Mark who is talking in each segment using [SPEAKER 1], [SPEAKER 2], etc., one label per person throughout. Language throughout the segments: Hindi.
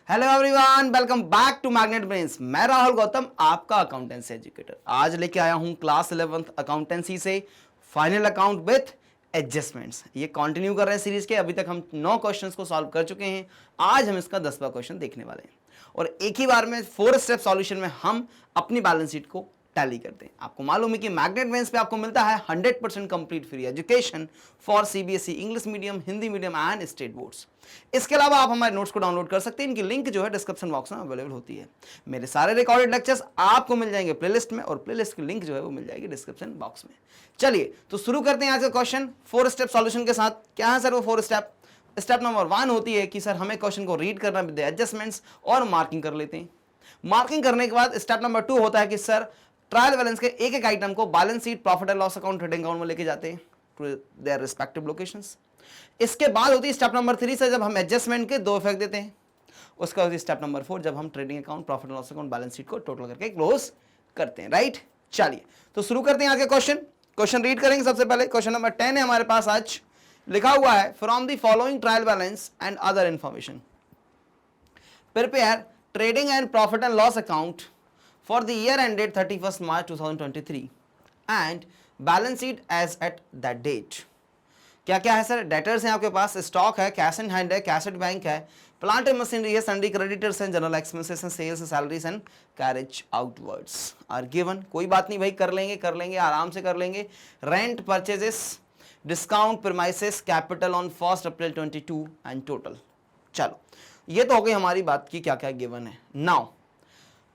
[SPEAKER 1] Hello everyone, welcome back to Magnet Brains. मैं राहुल गौतम, आपका अकाउंटेंसी एजुकेटर। आज लेके आया हूं क्लास 11th अकाउंटेंसी से फाइनल अकाउंट विथ एडजस्टमेंट्स। ये कंटिन्यू कर रहे हैं सीरीज के। अभी तक हम 9 क्वेश्चंस को सॉल्व कर चुके हैं। आज हम इसका 10वां क्वेश्चन देखने वाले हैं और एक ही बार में 4 स्टेप सॉल्यूशन में हम अपनी बैलेंस शीट को टैली करते हैं। आपको मालूम है कि मैग्नेट ब्रेन्स पे आपको मिलता है 100% complete free education for CBSE, English medium, Hindi medium and state boards. इसके अलावा आप हमारे नोट्स को डाउनलोड कर सकते हैं। इनकी लिंक जो है डिस्क्रिप्शन बॉक्स में अवेलेबल होती है। मेरे सारे रिकॉर्डेड लेक्चर्स आपको मिल जाएंगे प्लेलिस्ट में और प्लेलिस्ट की लिंक जो है वो मिल जाएगी डिस्क्रिप्शन बॉक्स में। चलिए तो शुरू करते हैं आज का क्वेश्चन 4 स्टेप सॉल्यूशन के साथ। क्या है सर वो 4 स्टेप? स्टेप नंबर 1 होती है कि सर हमें क्वेश्चन को रीड करना विद एडजस्टमेंट्स और मार्किंग कर लेते हैं। मार्किंग करने के बाद स्टेप नंबर 2 होता है कि सर ट्रायल बैलेंस के एक एक आइटम को balance sheet, profit and loss account, trading account में लेके जाते हैं टू देयर रिस्पेक्टिव लोकेशंस। इसके बाद होती है स्टेप नंबर 3 से जब हम एडजस्टमेंट के 2 इफेक्ट देते हैं। उसका होती है स्टेप नंबर 4 जब हम trading account, profit and loss account, balance sheet को टोटल करके क्लोज करते हैं। राइट, चलिए तो शुरू करते हैं आज के क्वेश्चन रीड करेंगे। सबसे पहले क्वेश्चन नंबर 10 है हमारे पास। आज लिखा हुआ है from the following trial balance and other information prepare trading and profit and loss account for the year ended 31st March 2023 and balance sheet as at that date। क्या क्या है सर? डेटर्स हैं आपके पास, स्टॉक है, कैश इन हैंड है, कैश एट बैंक है, प्लांट एंड मशीनरी है, सन्डी क्रेडिटर्स हैं, जनरल एक्सपेंसेस हैं, sales, salaries and carriage outwards are given. कोई बात नहीं भाई, कर लेंगे आराम से कर लेंगे। Rent, purchases, discount, premises, capital on 1 April 22 and total. चलो ये तो हो गई हमारी बात की क्या क्या गिवन है। Now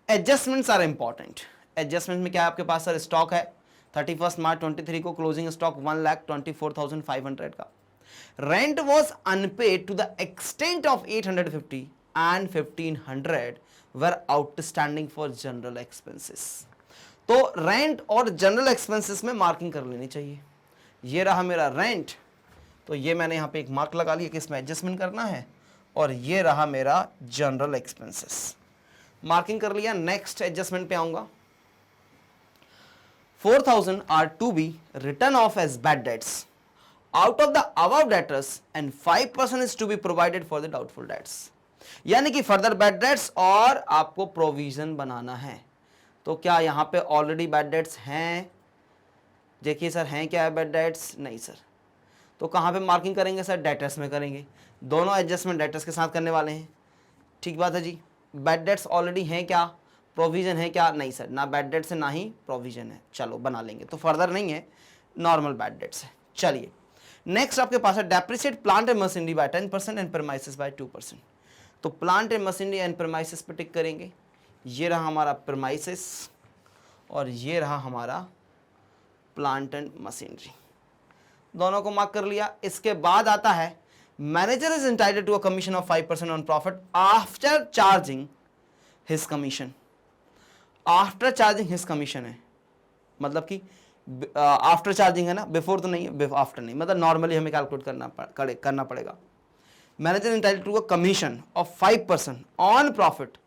[SPEAKER 1] adjustments are important. Adjustment में क्या है आपके पास सर? स्टॉक है 31 मार्च 23 को क्लोजिंग स्टॉक 1,24,500 का। Rent was unpaid to the extent of 850 and 1,500 were outstanding for general expenses. तो रेंट और जनरल एक्सपेंसेस में मार्किंग कर लेनी चाहिए। ये रहा मेरा रेंट, तो ये मैंने यहाँ पे एक मार्क लगा लिया कि इसमें एडजस्टमेंट करना है, और ये रहा मेरा जनरल एक्सपेंसेस, मार्किंग कर लिया। नेक्स्ट एडजस्टमेंट पे आऊंगा। 4,000 are to be written off as bad debts out of the above debtors and 5% is to be provided for the doubtful debts. यानी कि फर्दर बैड डेट्स और आपको प्रोविजन बनाना है। तो क्या यहां पे ऑलरेडी बैड डेट्स हैं? देखिए सर, हैं क्या है बैड डेट्स? नहीं सर। तो कहां पे मार्किंग करेंगे सर? डेटर्स में करेंगे। दोनों एडजस्टमेंट डेटर्स के साथ करने वाले हैं। ठीक बात है जी। बैड डेट्स ऑलरेडी हैं क्या? प्रोविजन है क्या? नहीं सर, ना बैड डेट्स है ना ही प्रोविजन है। चलो बना लेंगे, तो फर्दर नहीं है, नॉर्मल बैड डेट्स है। चलिए नेक्स्ट आपके पास है depreciate plant and machinery by 10% and premises by 2%। तो plant and machinery and premises पे टिक करेंगे। ये रहा हमारा प्रीमाइसेस और ये रहा हमारा प्लांट एंड मशीनरी, दोनों को मार्क कर लिया। इसके बाद आता है manager is entitled to a commission of 5% on profit after charging his commission। After charging his commission है, मतलब कि आफ्टर चार्जिंग है ना, बिफोर तो नहीं है, आफ्टर नहीं, मतलब नॉर्मली हमें कैलकुलेट करना पड़ेगा। Manager entitled to a commission of 5% on profit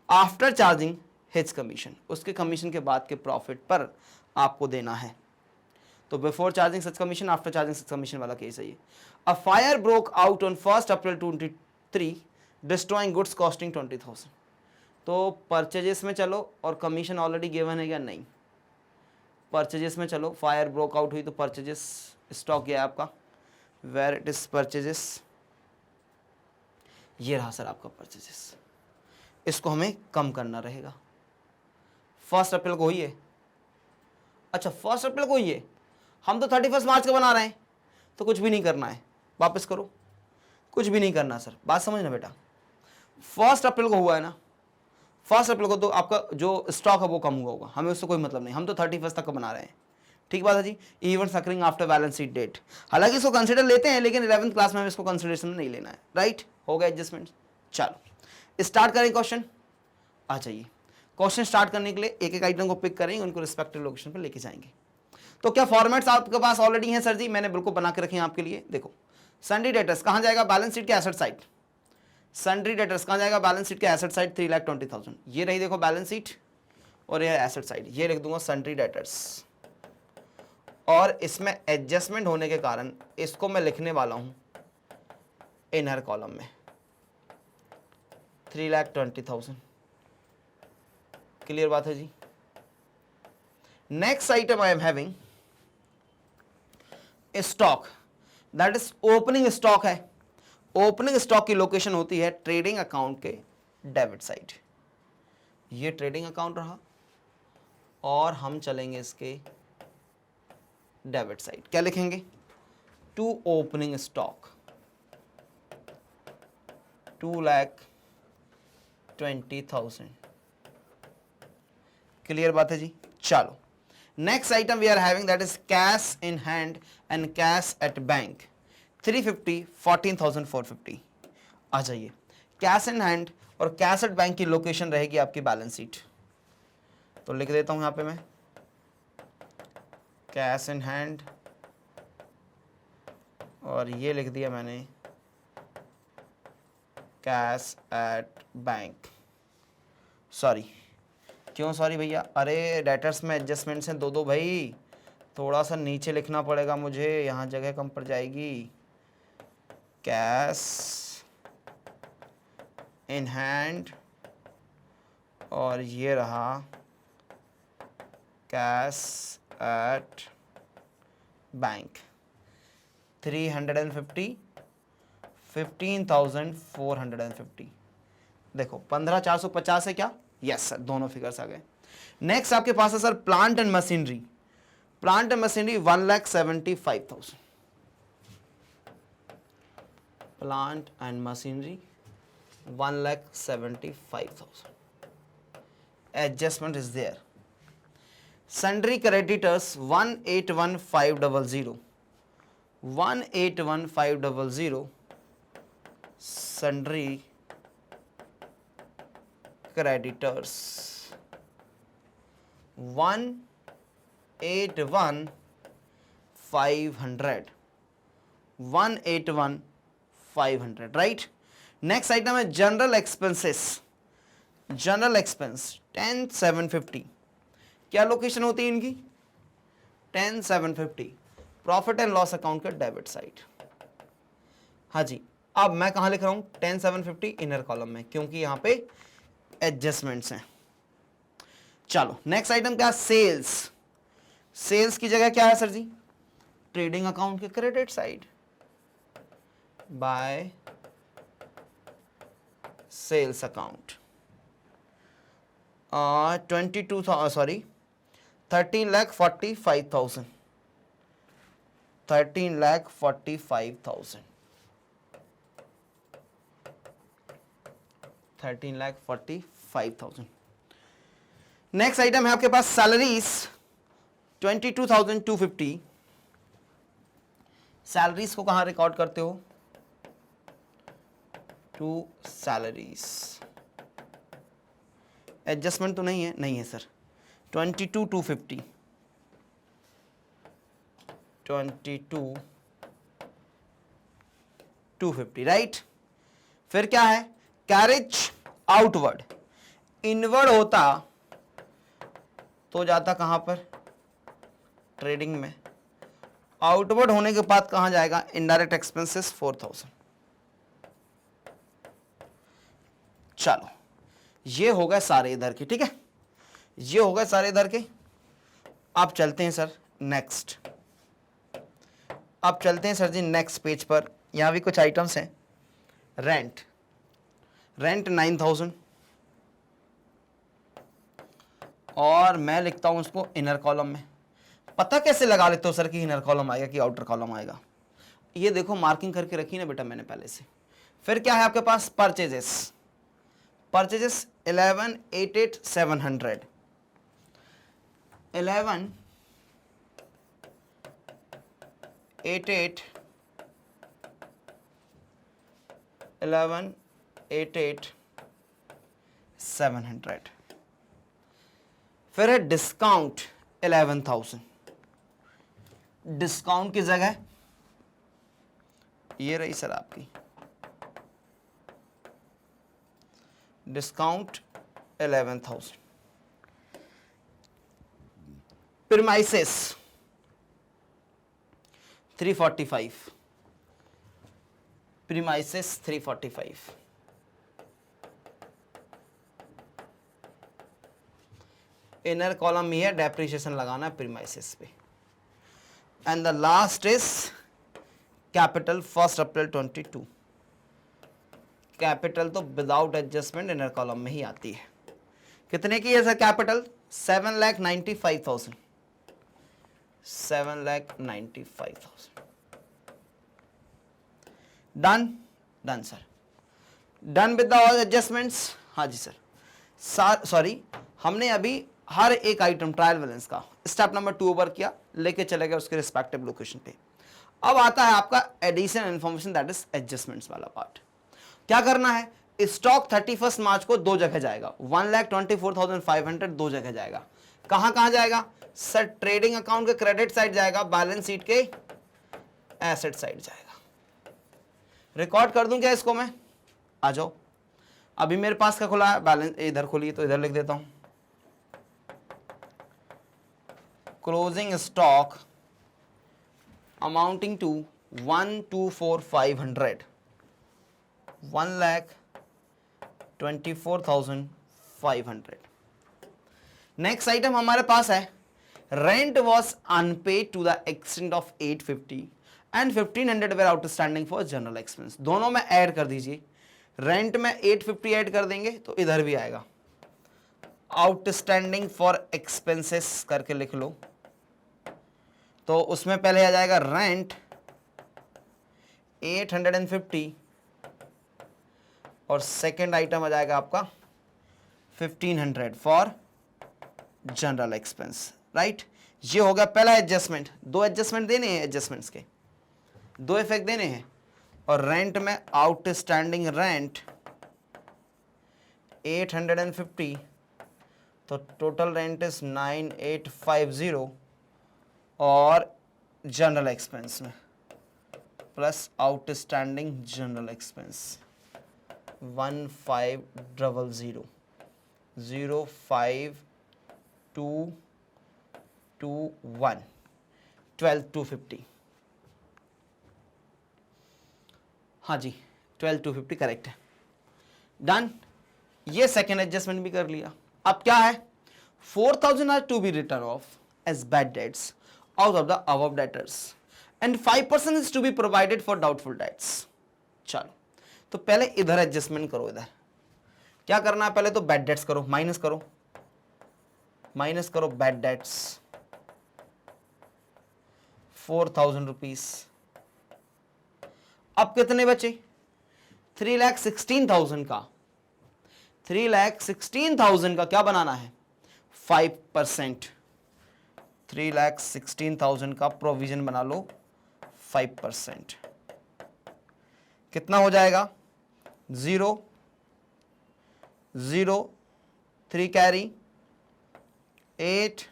[SPEAKER 1] after charging his commission. उसके कमीशन के बाद के प्रॉफिट पर आपको देना है। तो बिफोर चार्जिंग सच कमीशन, आफ्टर चार्जिंग सच कमीशन वाला केस है ये। A fire broke out on 1 April 23 destroying goods costing 20,000। तो परचेजेस में चलो, और कमीशन ऑलरेडी गिवन है क्या? नहीं। परचेजेस में चलो, फायर ब्रोक आउट हुई तो परचेजेस स्टॉक गया आपका, वेयर इट इज परचेजेस। ये रहा सर आपका परचेजेस। इसको हमें कम करना रहेगा। 1 अप्रैल को हुई है। अच्छा 1 अप्रैल को हुई है, हम तो 31 मार्च का बना रहे हैं, तो कुछ भी नहीं करना है, वापस करो, कुछ भी नहीं करना सर। बात समझना बेटा, 1 अप्रैल को हुआ है ना, 1 अप्रैल को तो आपका जो स्टॉक है वो कम हुआ होगा, हमें उससे कोई मतलब नहीं, हम तो 31 तक का बना रहे हैं। ठीक बात है जी। Events occurring after balance sheet date, हालांकि इसको कंसिडर लेते हैं, लेकिन 11th क्लास में हमें इसको कंसिडरेशन में नहीं लेना है। राइट, हो गया एडजस्टमेंट। चलो स्टार्ट करें क्वेश्चन। आ जाइए, क्वेश्चन स्टार्ट करने के लिए एक एक आइटम को पिक करेंगे, उनको रिस्पेक्टिव लोकेशन पर लेके जाएंगे। तो क्या फॉर्मेट्स आपके पास ऑलरेडी हैं सर जी? मैंने बिल्कुल बना के रखे हैं आपके लिए। देखो, सन्डी डेटर्स कहां जाएगा? बैलेंस शीट के एसेट साइड। सन्डी डेटर्स कहां जाएगा? बैलेंस शीट के एसेट साइड 3,20,000। ये रही देखो बैलेंस शीट, और ये एसेट साइड, ये लिख दूंगा सन्डी डेटर्स। और इसमें एडजस्टमेंट होने के कारण इसको मैं लिखने वाला हूं इनर कॉलम में। 3,20,000। क्लियर बात है जी। Next item I am having stock, that is opening stock है। ओपनिंग स्टॉक की लोकेशन होती है ट्रेडिंग अकाउंट के डेबिट साइड। ये ट्रेडिंग अकाउंट रहा और हम चलेंगे इसके डेबिट साइड। क्या लिखेंगे? To opening stock 2,20,000। क्लियर बात है जी। चलो next item we are having that is cash in hand and cash at bank 350 14,450। आ जाइए, कैश इन हैंड और कैश एट बैंक की लोकेशन रहेगी आपकी बैलेंस शीट। तो लिख देता हूं यहां पे मैं कैश इन हैंड और ये लिख दिया मैंने कैश एट बैंक। सॉरी, क्यों सॉरी भैया? अरे डेटर्स में एडजस्टमेंट्स हैं दो भाई, थोड़ा सा नीचे लिखना पड़ेगा मुझे, यहाँ जगह कम पड़ जाएगी। कैश इन हैंड और ये रहा कैश एट बैंक 350 15,450। देखो 15,450 है क्या? यस सर, दोनों फिगर्स आ गए। नेक्स्ट आपके पास है sir plant and machinery. Plant and machinery 1,75,000। Plant and machinery 1,75,000। Adjustment is there. Sundry creditors 1,81,500। 1,81,500 sundry creditors 181,500 181,500 right. Next item है जनरल एक्सपेंसेस। General expense 10,750। क्या लोकेशन होती है इनकी? 10,750 प्रॉफिट एंड लॉस अकाउंट का डेबिट साइड। हाँ जी, अब मैं कहां लिख रहा हूं? 10,750 इनर कॉलम में, क्योंकि यहां पे एडजस्टमेंट्स हैं। चलो नेक्स्ट आइटम क्या? सेल्स। सेल्स की जगह क्या है सर जी? ट्रेडिंग अकाउंट के credit side by sales account 13,45,000। 13,45,000। 13,45,000। Next item है आपके पास सैलरीज 22,250। सैलरीज को कहां रिकॉर्ड करते हो? To salaries. एडजस्टमेंट तो नहीं है? नहीं है सर। 22,250 22,250 राइट। फिर क्या है? Carriage outward. इनवर्ड होता तो जाता कहां पर? ट्रेडिंग में। आउटवर्ड होने के बाद कहां जाएगा? Indirect expenses 4,000। चलो ये हो गए सारे इधर के, ठीक है, ये हो गए सारे इधर के। अब चलते हैं सर नेक्स्ट। अब चलते हैं सर जी नेक्स्ट पेज पर। यहां भी कुछ आइटम्स हैं। रेंट, रेंट 9,000 और मैं लिखता हूं उसको इनर कॉलम में। पता कैसे लगा लेते हो सर कि इनर कॉलम आएगा कि आउटर कॉलम आएगा? ये देखो मार्किंग करके रखी ना बेटा मैंने पहले से। फिर क्या है आपके पास? परचेजेस। परचेजेस 11,88,700। 11,88,700। फिर है डिस्काउंट 11,000। डिस्काउंट की जगह ये रही सर आपकी discount 11,000। Premises 345। Premises 345। Inner column में है डेप्रिसिएशन लगाना प्रीमाइसेस पे। And the last is capital 1 April 22। Capital तो विदाउट एडजस्टमेंट इनर कॉलम में ही आती है। कितने की है sir capital? 7,95,000। 7,95,000। Done? Done sir. Done with the all adjustments? हाँ जी सर। सॉरी, हमने अभी हर एक आइटम ट्रायल बैलेंस का स्टेप नंबर 2 ओवर किया, लेके चले गए उसके रिस्पेक्टिव लोकेशन पे। अब आता है आपका addition information, that is adjustments वाला पार्ट। क्या करना है? स्टॉक 31 मार्च को दो जगह जाएगा, 1,24,500 दो जगह जाएगा। कहां कहां जाएगा सर? ट्रेडिंग अकाउंट के क्रेडिट साइड जाएगा, बैलेंस शीट के एसेट साइड जाएगा। रिकॉर्ड कर दूं क्या इसको मैं? आ जाओ। अभी मेरे पास क्या खुला है? बैलेंस इधर खुली, तो इधर लिख देता हूं, closing stock amounting to 1,24,500, 1,24,500। Next item हमारे पास है rent was unpaid to the extent of 850 and 1,500 were outstanding for general expense. दोनों में ऐड कर दीजिए। रेंट में 850 ऐड कर देंगे तो इधर भी आएगा, आउटस्टैंडिंग फॉर एक्सपेंसेस करके लिख लो। तो उसमें पहले आ जाएगा रेंट 850 और सेकेंड आइटम आ जाएगा आपका 1,500 फॉर जनरल एक्सपेंस, राइट। ये हो गया पहला एडजस्टमेंट। दो एडजस्टमेंट देने हैं, एडजस्टमेंट्स के दो इफेक्ट देने हैं। और रेंट में आउटस्टैंडिंग रेंट 850, तो टोटल रेंट इज 9,850 और जनरल एक्सपेंस में प्लस आउटस्टैंडिंग जनरल एक्सपेंस 1,500 05,221 12,250। हाँ जी, 12,250 करेक्ट है। डन। ये सेकेंड एडजस्टमेंट भी कर लिया। अब क्या है? 4,000 are to be written off as bad debts out of the above debtors and 5% is to be provided for doubtful debts. चलो, तो पहले इधर एडजस्टमेंट करो। इधर क्या करना है? पहले तो बैड डेट्स करो, माइनस करो बैड डेट्स 4,000 रुपीज। अब कितने बचे? 3,16,000 का 3,16,000 का क्या बनाना है? 5%। 3,16,000 का प्रोविजन बना लो 5%। कितना हो जाएगा? 0 0 3 कैरी 8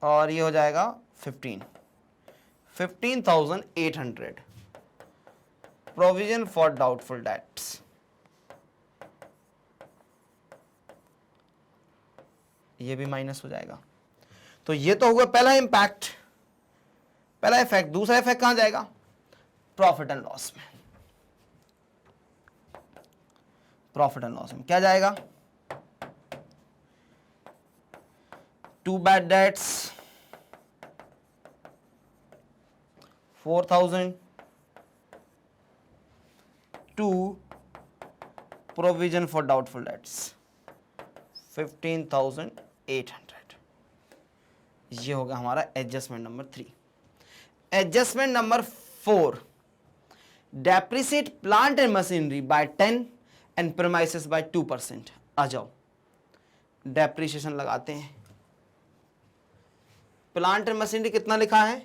[SPEAKER 1] और ये हो जाएगा 15,800 प्रोविजन फॉर डाउटफुल डेट्स। ये भी माइनस हो जाएगा। तो ये तो हुआ पहला इंपैक्ट, पहला इफेक्ट। दूसरा इफेक्ट कहां जाएगा? प्रॉफिट एंड लॉस में। प्रॉफिट एंड लॉस में क्या जाएगा? 2 bad debts 4,000, 2 provision for doubtful debts 15,800। ये होगा हमारा adjustment number 3। Adjustment number 4, depreciate plant and machinery by 10 and premises by 2%। आ जाओ, डेप्रिसिएशन लगाते हैं। प्लांट एंड मशीनरी कितना लिखा है?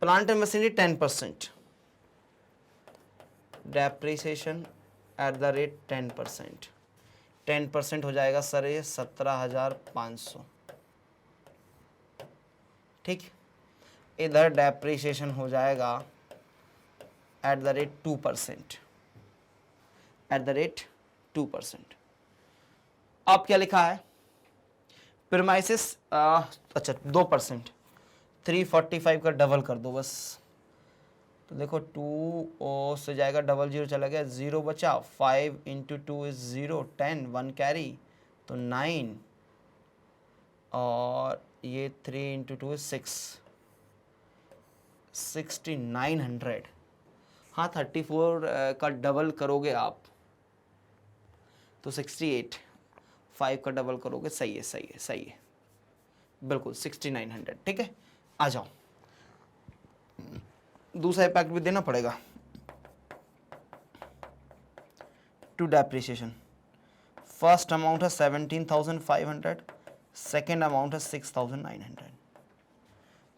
[SPEAKER 1] Plant and machinery 10%, depreciation at the rate 10%। 10% हो जाएगा सर ये 17,500। ठीक। इधर डेप्रिसिएशन हो जाएगा at the rate 2%, at the rate 2%। अब क्या लिखा है? प्रीमाइसेस अच्छा 2%, 345 का डबल कर दो बस, तो देखो 2 ओ से जाएगा, डबल जीरो चला गया, 0 बचा, 5 इंटू 2 इज 0, 10, 1 कैरी तो 9, और ये 3 इंटू 2 इज 6, 6900। हाँ 34 का डबल करोगे आप तो 68, 5 का डबल करोगे, सही है सही है सही है, बिल्कुल 6900। ठीक है, आ जाओ, दूसरा इम्पैक्ट भी देना पड़ेगा, टू डेप्रिसिएशन। फर्स्ट अमाउंट है 17,500, सेकेंड अमाउंट है 6,900।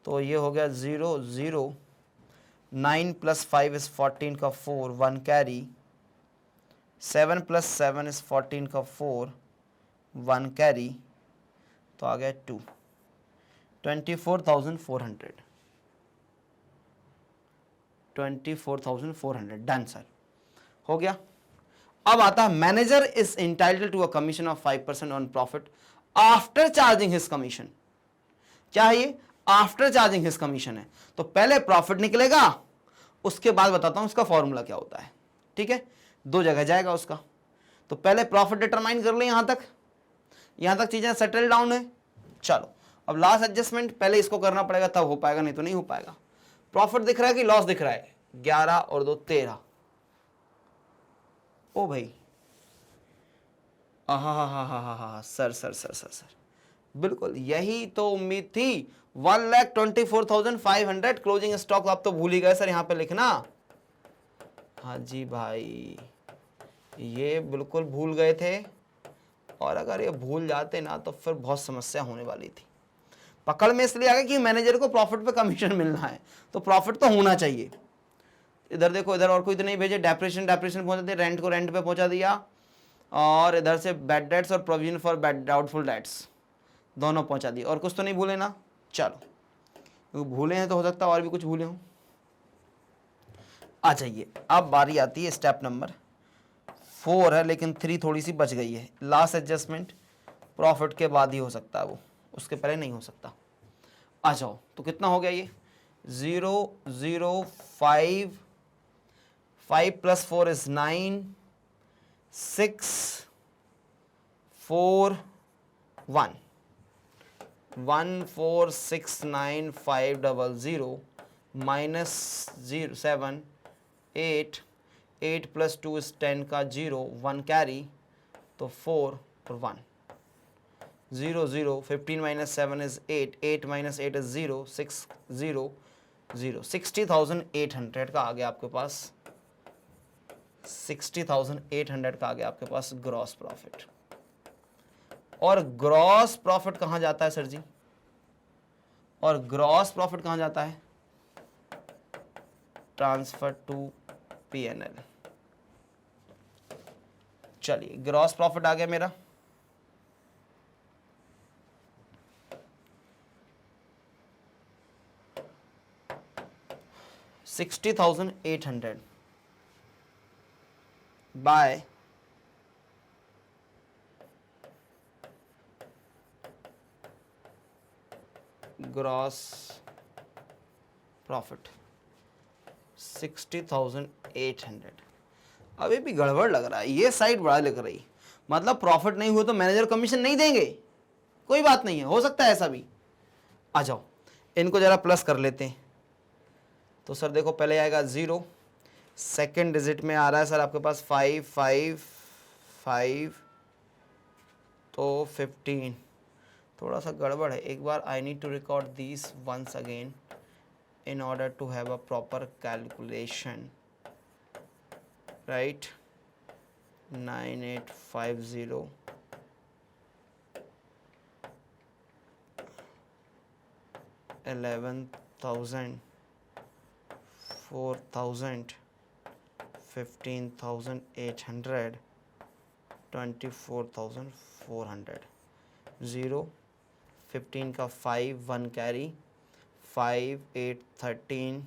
[SPEAKER 1] तो ये हो गया 0 0, 9 प्लस 5 इज 14 का 4, 1 कैरी, 7 प्लस 7 इज 14 का 4, 1 कैरी तो आ गया 2, 24,400, 24,400। डन सर, हो गया। अब आता है manager is entitled to a commission of 5% on profit after charging his commission. क्या है ये? आफ्टर चार्जिंग हिज कमीशन है। तो पहले प्रॉफिट निकलेगा, उसके बाद बताता हूं उसका फॉर्मूला क्या होता है। ठीक है, दो जगह जाएगा उसका। तो पहले प्रॉफिट डिटरमाइन कर ले, यहां तक चीजें सेटल डाउन है। चलो अब लास्ट एडजस्टमेंट पहले इसको करना पड़ेगा, तब हो पाएगा, नहीं तो नहीं हो पाएगा। प्रॉफिट दिख रहा है कि लॉस दिख रहा है? 11 और 2 13। ओ भाई, हा sir sir sir sir sir, बिल्कुल यही तो उम्मीद थी। 1,24,500 क्लोजिंग स्टॉक। आप तो भूल ही गए सर यहाँ पे लिखना। हाँ जी भाई, ये बिल्कुल भूल गए थे, और अगर ये भूल जाते ना तो फिर बहुत समस्या होने वाली थी। पकड़ में इसलिए आ गया कि मैनेजर को प्रॉफिट पे कमीशन मिलना है, तो प्रॉफिट तो होना चाहिए। इधर देखो, इधर और कोई तो नहीं भेजे, डेप्रेशन पहुंचा दिया, रेंट को रेंट पे पहुंचा दिया, और इधर से बैड डेट्स और provision for bad doubtful debts दोनों पहुंचा दिए। और कुछ तो नहीं भूले ना? चलो, तो भूले हैं तो हो सकता है और भी कुछ भूले हों। आ जाइए, अब बारी आती है स्टेप नंबर 4 है, लेकिन 3 थोड़ी सी बच गई है। लास्ट एडजस्टमेंट प्रॉफिट के बाद ही हो सकता है, वो उसके पहले नहीं हो सकता। आ जाओ, तो कितना हो गया ये? 0 0 5, 5 plus 4 is 9, 6 4 1, 1469500 minus 7 8, 8 plus 2 is 10 का 0, 1 कैरी तो 4 और 1, 0 0, 15 माइनस 7 इज 8, 8 माइनस 8 इज 0, 6 0 0, 60,800 का आ गया आपके पास, 60,800 का आ गया आपके पास ग्रॉस प्रॉफिट। और ग्रॉस प्रॉफिट कहां जाता है सर जी? और ग्रॉस प्रॉफिट कहां जाता है? Transfer to PNL. चलिए, ग्रॉस प्रॉफिट आ गया मेरा, $60,800 बाय ग्रॉस प्रॉफिट 60,800। अभी भी गड़बड़ लग रहा है, ये साइड बड़ा लग रही, मतलब प्रॉफिट नहीं हुआ तो मैनेजर कमीशन नहीं देंगे। कोई बात नहीं है, हो सकता है ऐसा भी। आ जाओ, इनको जरा प्लस कर लेते हैं। तो सर देखो, पहले आएगा 0, सेकेंड डिजिट में आ रहा है सर आपके पास 5 5 5, तो 15। थोड़ा सा गड़बड़ है, एक बार I need to record this once again in order to have a proper calculation, right? 9850 11,000 4,000 15,800 24,400 0 15 का 5 1 कैरी 5 8 13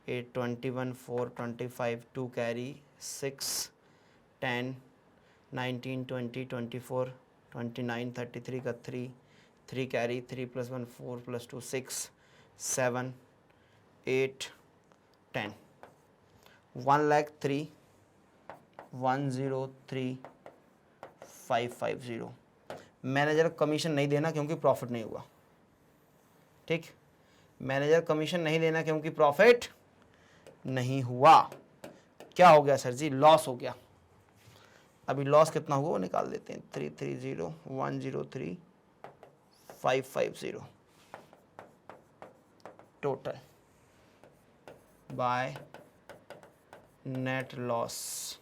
[SPEAKER 1] 8 21 4 25 2 कैरी 6 10 19 20 24 29 33 का 3 carry 3 plus 1 4 plus 2 6 7 8 10 1,03,103,550। Manager commission नहीं देना क्योंकि प्रॉफिट नहीं हुआ, ठीक। मैनेजर कमीशन नहीं देना क्योंकि प्रॉफिट नहीं हुआ। क्या हो गया सर जी? लॉस हो गया। अभी लॉस कितना हुआ वो निकाल देते हैं। 330,103,550 total by net loss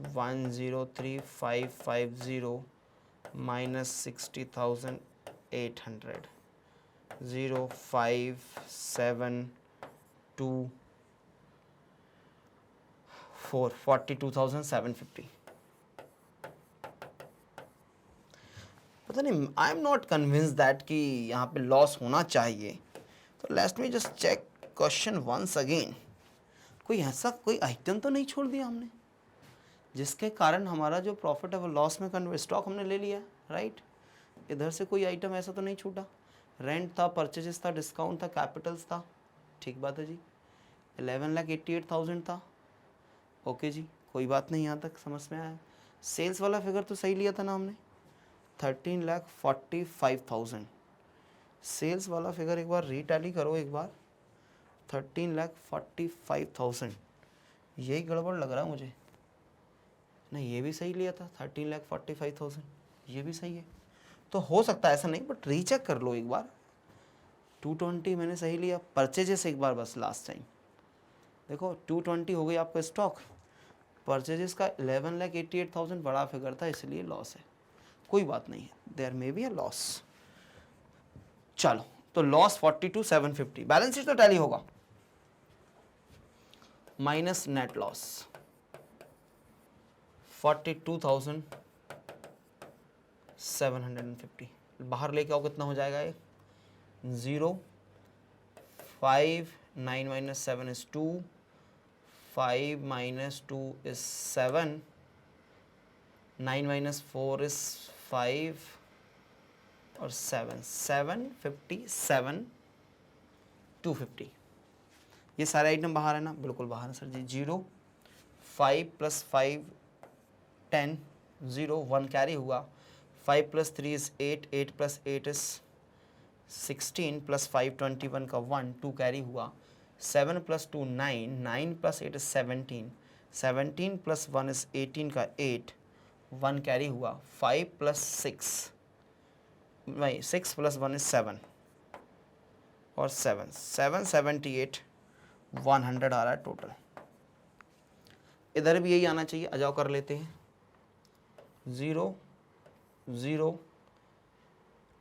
[SPEAKER 1] 103,550 minus 60,800 0,572,4 42,750। पता नहीं, I am not convince that कि यहाँ पे लॉस होना चाहिए। तो let's me just check question once again. कोई ऐसा कोई आइटम तो नहीं छोड़ दिया हमने जिसके कारण हमारा जो प्रॉफिट है वो लॉस में कन्वर्ट, स्टॉक हमने ले लिया, राइट। इधर से कोई आइटम ऐसा तो नहीं छूटा। रेंट था, परचेजेस था, डिस्काउंट था, कैपिटल्स था, ठीक बात है जी। 11,88,000 था, ओके जी, कोई बात नहीं, यहाँ तक समझ में आया। सेल्स वाला फिगर तो सही लिया था ना हमने, 13,45,000। सेल्स वाला फिगर एक बार रीटैली करो एक बार, 13,45,000। यही गड़बड़ लग रहा है मुझे। नहीं, ये भी सही लिया था 13,45,000, ये भी सही है। तो हो सकता है ऐसा नहीं, बट रीचेक कर लो एक बार। 220 मैंने सही लिया। परचेजेस एक बार बस लास्ट टाइम देखो, 220 हो गई आपका स्टॉक। परचेजेस का 11,88,000 बड़ा फिगर था, इसलिए लॉस है। कोई बात नहीं है, there may be a loss. चलो, तो लॉस 42,750। बैलेंस शीट तो टैली होगा। Minus net loss 42,750। बाहर लेके आओ, कितना हो जाएगा ये? 0, 5, 9 minus 7 is 2, 5 minus 2 is 7, 9 minus 4 is 5 और 7, 757, 250। ये सारे आइटम बाहर है ना? बिल्कुल बाहर है सर जी। 0, 5 प्लस 5 10, 0 1 कैरी हुआ। 5 plus 3 is 8, 8 plus 8 is 16 plus 5 21 का 1 2 कैरी हुआ। 7 plus 2 9, 9 plus 8 is 17, 17 plus 1 is 18 का 8 1 कैरी हुआ। 5 प्लस 6 नहीं, 6 प्लस 1 इज 7 और 7 778 100 आ रहा है टोटल। इधर भी यही आना चाहिए। आ जाओ कर लेते हैं। 0, 0,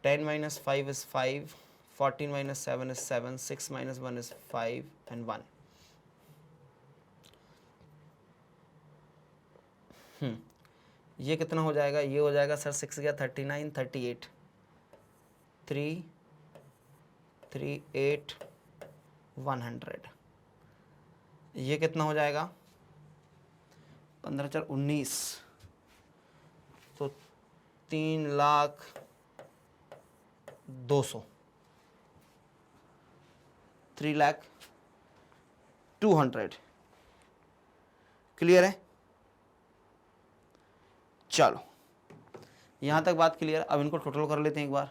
[SPEAKER 1] 10 minus 5 is 5, 14 minus 7 is 7, 6 minus 1 is 5 and 1। ये कितना हो जाएगा? ये हो जाएगा सर 6 गया 39, 38, 3, 3, 8, 100। ये कितना हो जाएगा? 15 4 19, तो 3,02,000, 3,02,000। क्लियर है? चलो, यहाँ तक बात क्लियर। अब इनको टोटल कर लेते हैं एक बार।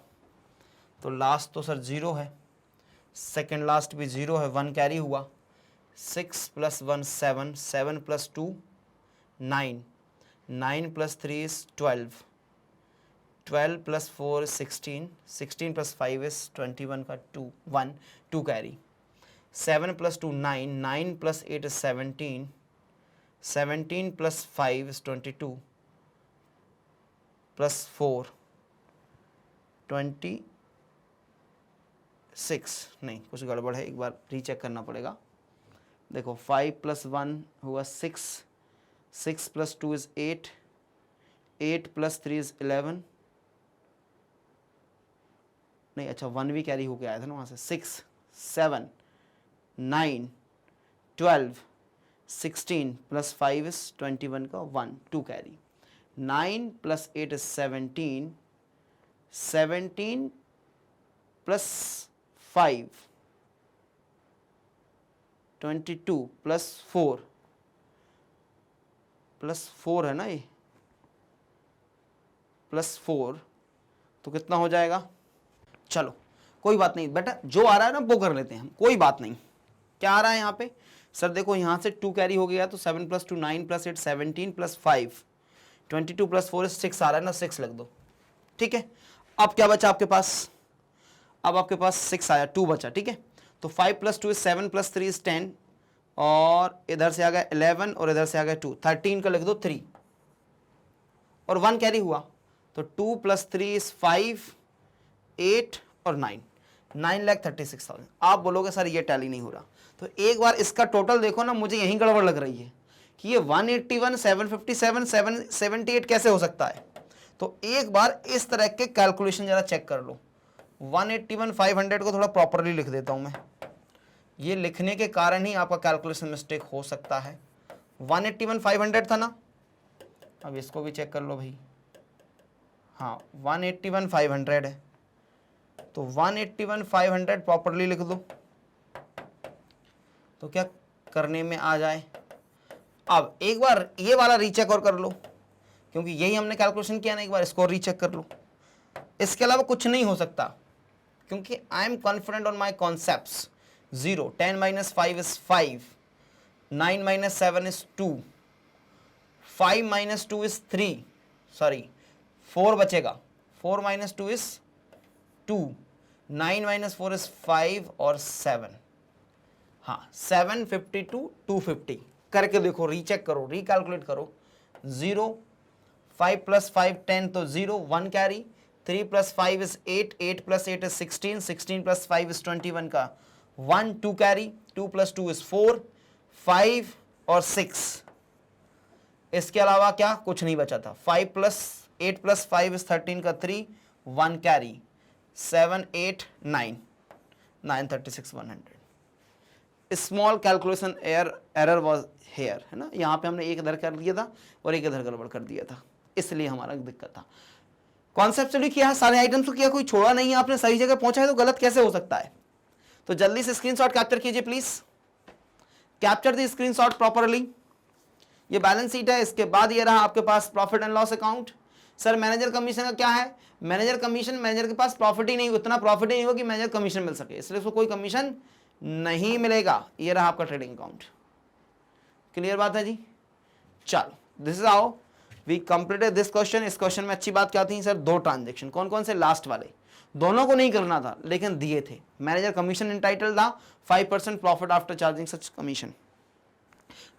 [SPEAKER 1] तो लास्ट तो सर 0 है, सेकेंड लास्ट भी 0 है, 1 कैरी हुआ। 6 plus 1 7, 7 plus 2 9, 9 plus 3 is 12, 12 plus 4 is 16, 16 plus 5 is 21 का 2 1 2 carry. 7 plus 2 9, 9 plus 8 is 17, 17 plus 5 is 22 plus 4 26। नहीं, कुछ गड़बड़ है, एक बार रीचेक करना पड़ेगा। देखो, 5 प्लस 1 हुआ 6, 6 प्लस 2 इज 8, 8 प्लस 3 इज 11। नहीं, अच्छा 1 भी कैरी होके आया था ना वहाँ से। 6, 7, 9, 12, 16 प्लस 5 इज 21 का 1 2 carry. 9 plus 8 is 17, 17 plus 5 22 plus 4 है ना, ये +4, तो कितना हो जाएगा? चलो कोई बात नहीं बेटा, जो आ रहा है ना वो कर लेते हैं हम, कोई बात नहीं। क्या आ रहा है यहाँ पे? सर देखो यहाँ से 2 कैरी हो गया, तो 7 + 2 9 + 8 17 + 5 22 + 4 6 आ रहा है ना, 6 लग दो। ठीक है, अब क्या बचा आपके पास? अब आपके पास 6 आया, 2 बचा। ठीक है, तो 5 + 2 = 7 + 3 = 10, और इधर से आ गया 11 और इधर से आ गया 2, 13 का लिख दो 3, और 1 कैरी हुआ, तो 2 + 3 = 5 8 और 9,36,000। आप बोलोगे सर ये टैली नहीं हो रहा, तो एक बार इसका टोटल देखो ना, मुझे यहीं गड़बड़ लग रही है कि ये 181 757 778 कैसे हो सकता है। तो एक बार इस तरह के कैलकुलेशन जरा चेक कर लो। 181 500 को थोड़ा प्रॉपरली लिख देता हूं मैं, ये लिखने के कारण ही आपका कैलकुलेशन मिस्टेक हो सकता है। 181 500 था ना, अब इसको भी चेक कर लो भाई। हाँ 181 500 है, तो 181 500 प्रॉपरली लिख दो, तो क्या करने में आ जाए। अब एक बार ये वाला रीचेक और कर लो, क्योंकि यही हमने कैलकुलेशन किया ना, एक बार इसको रीचेक कर लो। इसके अलावा कुछ नहीं हो सकता, क्योंकि I am confident on my concepts. 0 10 - 5 = 5, 9 - 7 = 2, 5 - 2 = 3, sorry 4 बचेगा, 4 - 2 = 2, 9 - 4 = 5 और 7, हाँ 752 250 करके देखो, रीचेक करो, रिकैलकुलेट करो। 0 5 + 5 10, तो 0 1 कैरी, 3 + 5 = 8, 8 + 8 = 16, 16 + 5 = 21 का 1 2 कैरी, 2 + 2 = 4, 5 और 6। इसके अलावा क्या कुछ नहीं बचा था। 8 + 5 = 13 का 3, 1 carry, 7 8 9 936 100। Small calculation error was here, है ना, यहाँ पे हमने एक इधर कर दिया था और एक इधर गड़बड़ कर दिया था, इसलिए हमारा दिक्कत था। कॉन्सेप्चुअली किया, सारे आइटम्स को किया, कोई छोड़ा नहीं, आपने सही जगह पहुंचा है, तो गलत कैसे हो सकता है। तो जल्दी से स्क्रीनशॉट कैप्चर कीजिए please, capture the screenshot properly. ये बैलेंस शीट है, इसके बाद ये रहा आपके पास profit and loss account. Sir manager commission का क्या है? मैनेजर कमीशन, मैनेजर के पास प्रॉफिट ही नहीं, उतना प्रॉफिट ही नहीं होगा कि मैनेजर कमीशन मिल सके, इसलिए उसको कोई कमीशन नहीं मिलेगा। ये रहा आपका ट्रेडिंग अकाउंट। क्लियर बात है जी? चलो this is how we completed this question. इस क्वेश्चन में अच्छी बात क्या थी सर? 2 ट्रांजेक्शन, कौन कौन से? लास्ट वाले, दोनों को नहीं करना था लेकिन दिए थे। मैनेजर कमीशन इंटाइटल था 5% प्रॉफिट आफ्टर चार्जिंग सच कमीशन,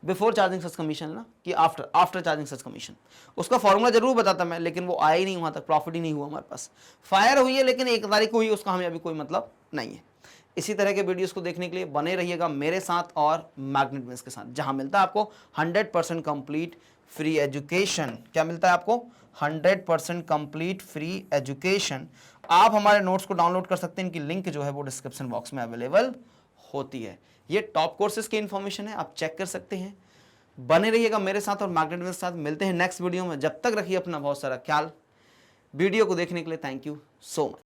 [SPEAKER 1] बिफोर चार्जिंग सच कमीशन ना, कि आफ्टर चार्जिंग सच कमीशन। उसका फॉर्मूला जरूर बताता मैं, लेकिन वो आया ही नहीं वहां तक, प्रॉफिट ही नहीं हुआ हमारे पास। फायर हुई है लेकिन 1 तारीख को हुई, उसका हमें अभी कोई मतलब नहीं है। इसी तरह के वीडियोस को देखने के लिए बने रहिएगा मेरे साथ और मैग्नेट बिजनेस के साथ, जहां मिलता है आपको 100% कंप्लीट फ्री एजुकेशन। क्या मिलता है आपको? 100% कंप्लीट फ्री एजुकेशन। आप हमारे नोट्स को डाउनलोड कर सकते हैं, इनकी लिंक जो है वो डिस्क्रिप्शन बॉक्स में अवेलेबल होती है। ये टॉप कोर्सेज की इंफॉर्मेशन है, आप चेक कर सकते हैं। बने रहिएगा मेरे साथ और मैग्नेट बिजनेस के साथ। मिलते हैं नेक्स्ट वीडियो में, जब तक रखिए अपना बहुत सारा ख्याल। वीडियो को देखने के लिए थैंक यू सो मच।